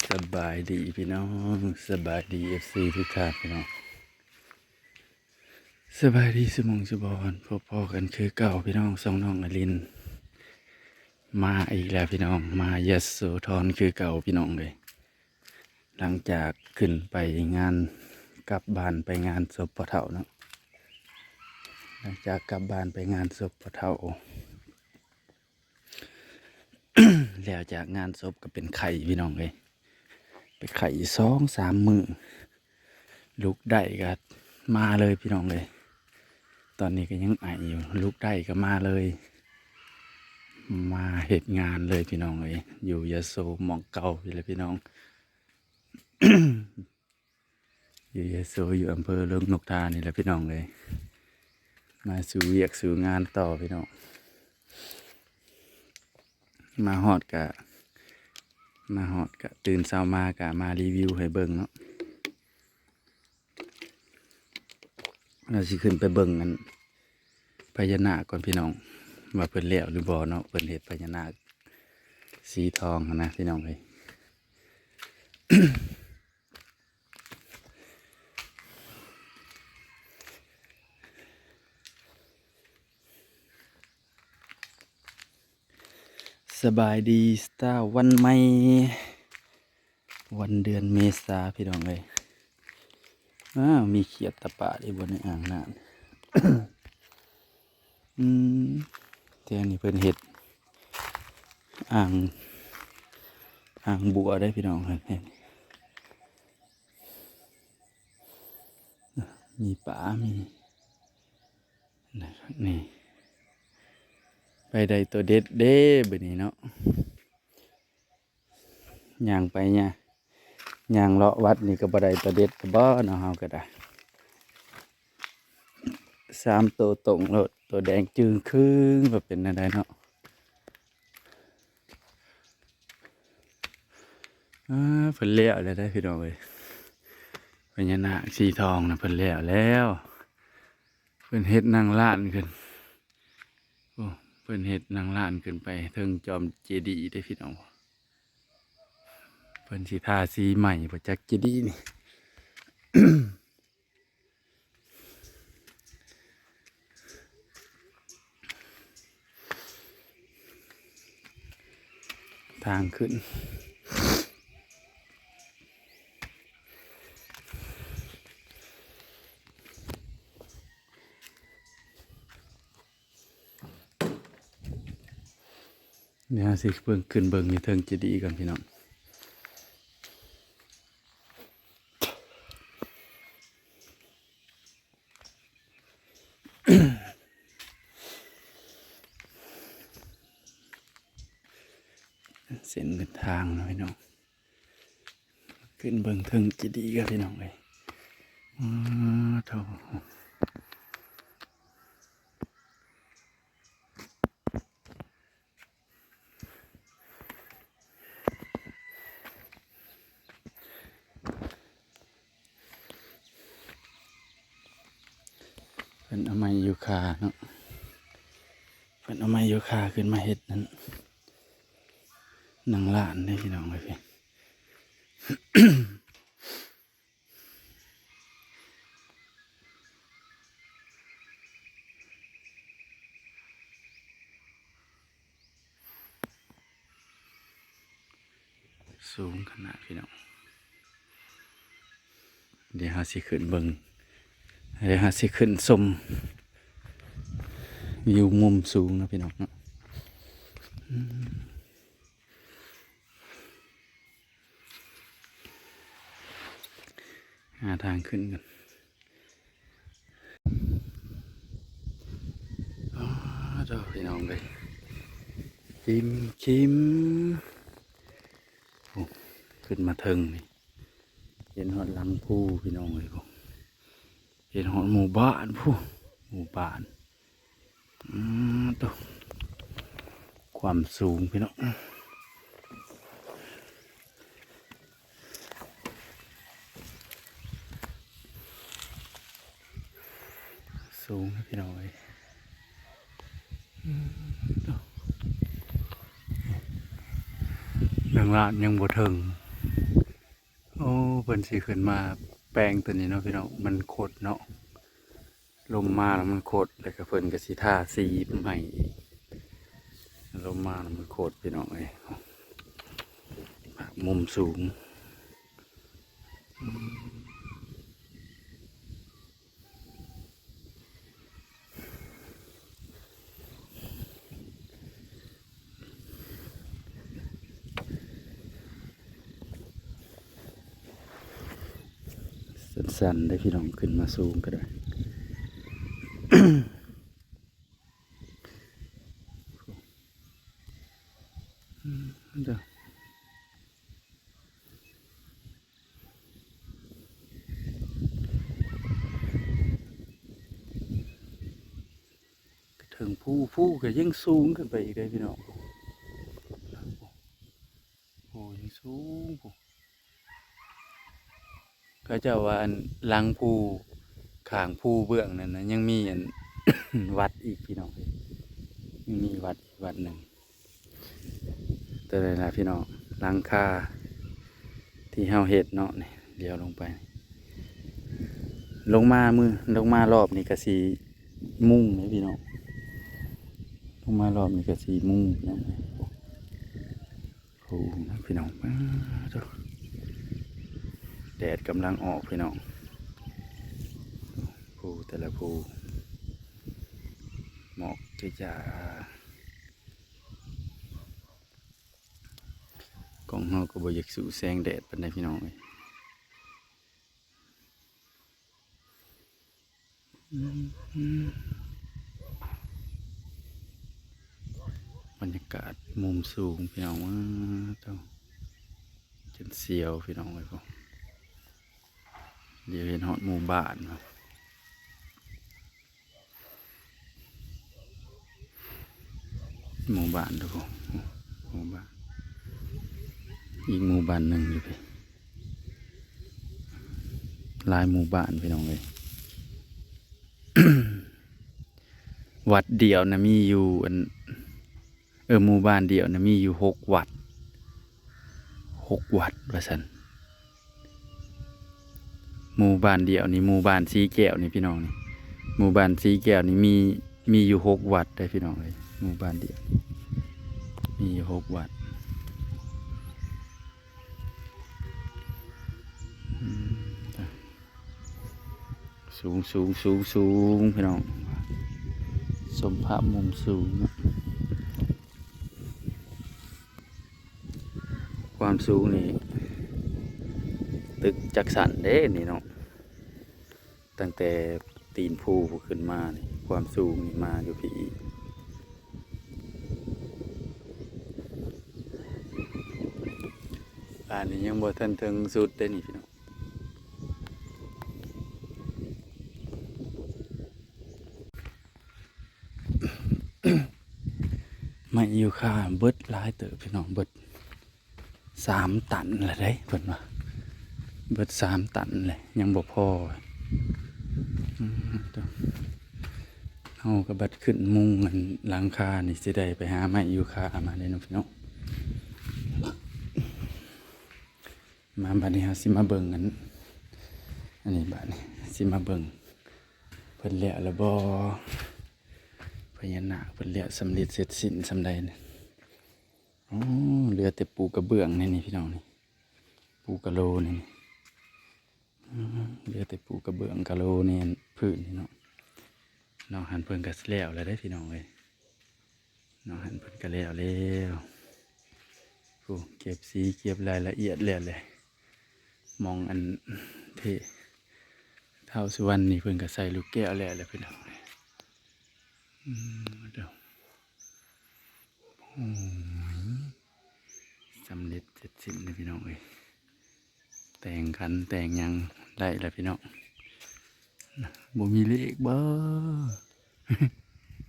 สบายดีพี่น้องสบายดีFCทุกท่านพี่น้องสบายดีสมองสบอนพอๆกันคือเก่าพี่น้องสองน้องอลินมาอีกแล้วพี่น้องมายโสธรคือเก่าพี่น้องเลยหลังจากขึ้นไปงานกลับบ้านไปงานศพพ่อเฒ่าเนาะหลังจากกลับบ้านไปงานศพพ่อเฒ่า แล้วจากงานศพก็เป็นไข่พี่น้องเลยไปไข่2-3 มือลุกได้ก็มาเลยพี่น้องเลยตอนนี้ก็ยังไออยู่ลุกได้ก็มาเลยมาเหตุงานเลยพี่น้องเลยอยู่ยโสหมองเก่าพี่เลยพี่น้อง อยู่ยโสอยู่อำเภอเริงนกทานี่แหละพี่น้องเลยมาสู่เวียกสู่งานต่อพี่น้องมาฮอดกะตื่นเช้ามากะมารีวิวให้เบิ่งเนาะเราสิขึ้นไปเบิ่งกันพญานาคก่อนพี่น้องว่าเพิ่นแล้วหรือบ่เนาะเพิ่นเฮ็ดพญานาคสีทองนะพี่น้องเลย สบายดีสตาร์วันใหม่วันเดือนเมษาพี่น้องเลยมีเขียดตะปาที่บนในอ่างน้ำ แต่อันนี้เพิ่นเห็ดอ่างบัวได้พี่น้องครับมีป่ามีนะครับนี่ไปได้ตัวเด็ดเด้แบบนี้เนาะย่างไปเนี่ยย่างเลาะวัดนี่ก็บ่ได้ตัวเด็ดก็บ่เนาะเฮาก็ได้3 ตัวตรงแล้วตัวแดงจึงครึ่งแบบเป็นอะไรเนาะเพิ่นเลี้ยวแล้วได้พี่น้องเอ้ยพญานาคสีทองนะเพิ่นเลี้ยวแล้วเพิ่นเฮ็ดนางล้านขึ้นโอ้เพิ่นเฮ็ดนางล้านขึ้นไปถึงจอมเจดีย์ได้พี่น้องเพิ่นสิทาสีใหม่บ่จักเจดีย์นี่ ทางขึ้นเดี๋ยวสิเบิ่งขึ้นเบิ่งอยู่เทิงเจดีย์ก่อนพี่น้องเส้นเป็นทางนะพี่น้องขึ้นเบิ่งเทิงเจดีย์กันพี่น้องเลยเท่าเป็นเอาไม้ยูคาเนาะเป็นเอาไม้ยูคาขึ้นมาเฮ็ดนั้นนางล้านได้พี่น้องเลยพี่ สูงขนาดพี่น้องเดี๋ยวหาสิขึ้นเบิ่งเดี๋ยวหาสิขึ้นชมวิวมุมสูงนะพี่น้องเนาะหาทางขึ้นกันเจ้าพี่น้องเลยคิมขึ้นมาเทิงนี่เห็นหอดลังผู้พี่น้องเลยพวกเห็นหอดหมู่บ้านผู้หมู่บ้านตัวความสูงพี่น้องสูงพี่น้องเลยนางลานยังบ่ถึง โอ้เพิ่นสิขึ้นมาแปลงตัวนี้เนาะพี่น้องมันโคตรเนาะลมมาแล้วมันโคตรแล้วก็เพิ่นก็สิทาสีใหม่อีกลมมาแล้วมันโคตรพี่น้องเอ้ยมุมสูงสั้นๆได้พี่น้องขึ้นมาสูงก็ได้ เดี๋ยวถึงผู้ก็ยิ่งสูงขึ้นไปอีกเลยพี่น้องโอ้ยิ่งสูงผู้ก็จะว่าอันหลังผู้ข้างผู้เบื้องนั่นนะยังมีอัน วัดอีกพี่น้องยังมีวัดอีกวัดหนึ่งแต่เลยนะพี่น้องหลังคาที่เฮาเฮ็ดเนาะนี่เลี้ยวลงไป ลงมารอบนี่ก็สีมุ่งเลยพี่น้องลงมารอบนี่ก็สีมุ่งพี่น้องโอ้นะพี่น้องแดดกำลังออกพี่น้องภูแต่ละภูหมอกจะกล้องเฮาก็บ่อยากสู่แสงแดดปานใดพี่น้องเลยบรรยากาศมุมสูงพี่น้องว่าเจ้าจนเสียวพี่น้องเลยพอเดี๋ยวเห็นฮอดหมู่บ้านเนาะหมู่บ้านทุกคนหมู่บ้านอีกหมู่บ้านหนึ่งอยู่พี่หลายหมู่บ้านพี่น้องเลย วัดเดียวนะมีอยู่หมู่บ้านเดียวนะมีอยู่6 วัดว่าซั่นหมู่บ้านเดียวนี่หมู่บ้านสีแก้วนี่พี่น้องนี่หมู่บ้านสีแก้วนี่มีอยู่6 วัดได้พี่น้องเลยหมู่บ้านเดียวมีอยู่6 วัดสูงพี่น้องสมภาพมุมสูงความสูงนี่ตึกจักสันเด้นี่เนาะตั้งแต่ตีนภูขึ้นมานี่ความสูงนี่มาอยู่พี่อันนี้ยังบ่ทันถึงสุดเด้นี่พี่น้องไม่อยู่ค่าเบิดหลายเติบพี่น้องเบิด3 ตันละได้เพิ่นว่าเบิด3 ตันเลยยังบ่พอเฮาก็บัดขึ้นมุงอันหลังคานี่สิได้ไปหาไม้อยู่ค่ามาได้เนาะพี่น้องมาบัดนี้เฮาสิมาเบิ่งอันนี้บัดนี้สิมาเบิ่งเพิ่นแล้วละบ่พญานาคเพิ่นแล้วสำเร็จเสร็จสิ้นสำใดนี่อ๋อเหลือแต่ปูกระเบื้องนี่พี่น้องนี่ปูกะโลนี่เหลือแต่ปูกระเบื้องกะโลนี่พื้นนี่เนาะน้องหันเพิ่นก็แล้วได้พี่น้องเอ้ยน้องหันเพิ่นก็แล้วผู้เก็บสีเก็บรายละเอียดแล้วเลยมองอันที่เท่าสุวรรณนี่เพิ่นก็ใส่ลูกแก้วแล้วพี่น้องเดี๋ยวสำเร็จเสร็จสิ้นเลยพี่น้องเอ้ยแต่งขันแต่งยังได้แล้วพี่น้องบ่มีเลขบ่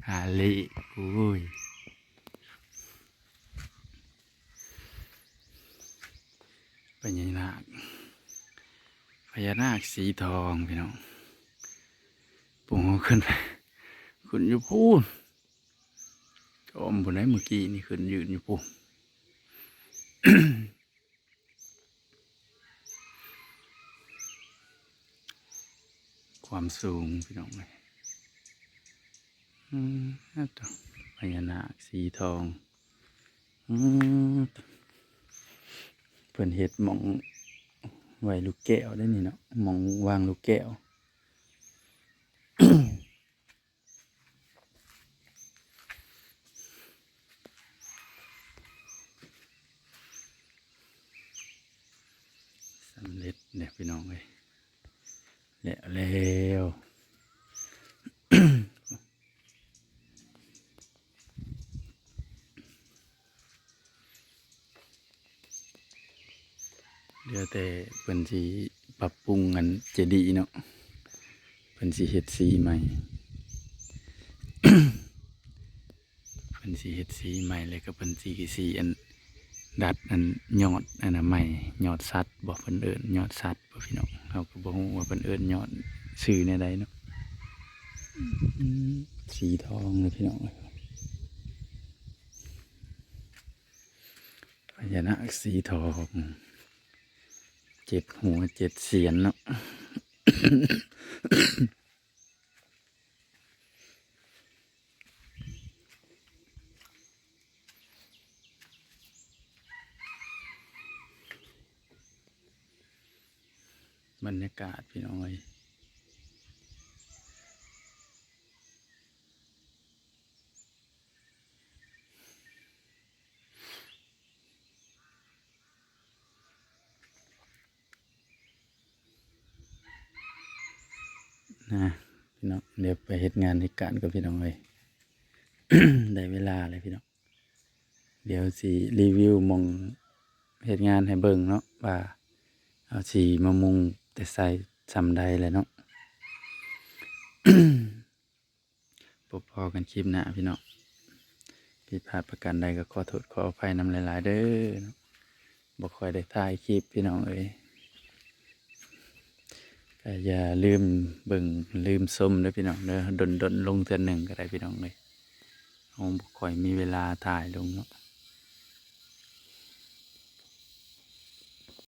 หาเลขโอ้ยพญานาคสีทองพี่น้องปู่ขึ้นไปขึ้นอยู่พูนจอมบนไหนเมื่อกี้นี่ขึ้นยืนอยู่ปู ความสูงพี่น้องเลยนั่นต่อพญานาคสีทองเพิ่นเฮ็ดหม่องไว้ลูกแก้วได้นี่เนาะหม่องวางลูกแก้ว สำเร็จเนี่ยพี่น้องเลยแล้วเหลือแต่เพิ่นสิปรับปรุงอันเจดีย์เนาะเพิ่นสิเฮ็ดสีใหม่ เพิ่นสิเฮ็ดสีใหม่เลยก็เพิ่นสิสีอันดัดอันยอดอันน่ะใหม่ยอดสัตว์บ่เพิ่นเอิ้นยอดสัตว์บ่พี่น้องเฮาก็บ่ฮู้ว่าเพิ่นเอิ้นยอดชื่อแนวใดเนาะสีทองเลยพี่น้องพญานาคสีทอง7 หัว 7 เสียนเนาะ บรรยากาศพี่น้องเอ้ยนะพี่น้องเดี๋ยวไปเฮ็ดงานในการกับพี่น้องเอ้ย ได้เวลาเลยพี่น้องเดี๋ยวสิรีวิวหมองเฮ็ดงานให้เบิ่งเนาะว่าเอาสีมามุงแต่ใส่ซำใดแหละเนาะ พบพอกันคลิปหน้าพี่น้องผิดพลาดประการใดก็ขอโทษขออภัยนำหลายๆเด้อบ่ค่อยได้ถ่ายคลิปพี่น้องเอ้ยก็อย่าลืมเบิ่งลืมชมเด้อพี่น้องเด้อดนลงเทื่อหนึ่งก็ได้พี่น้องเอ้ยเราบ่ค่อยมีเวลาถ่ายลงเนาะ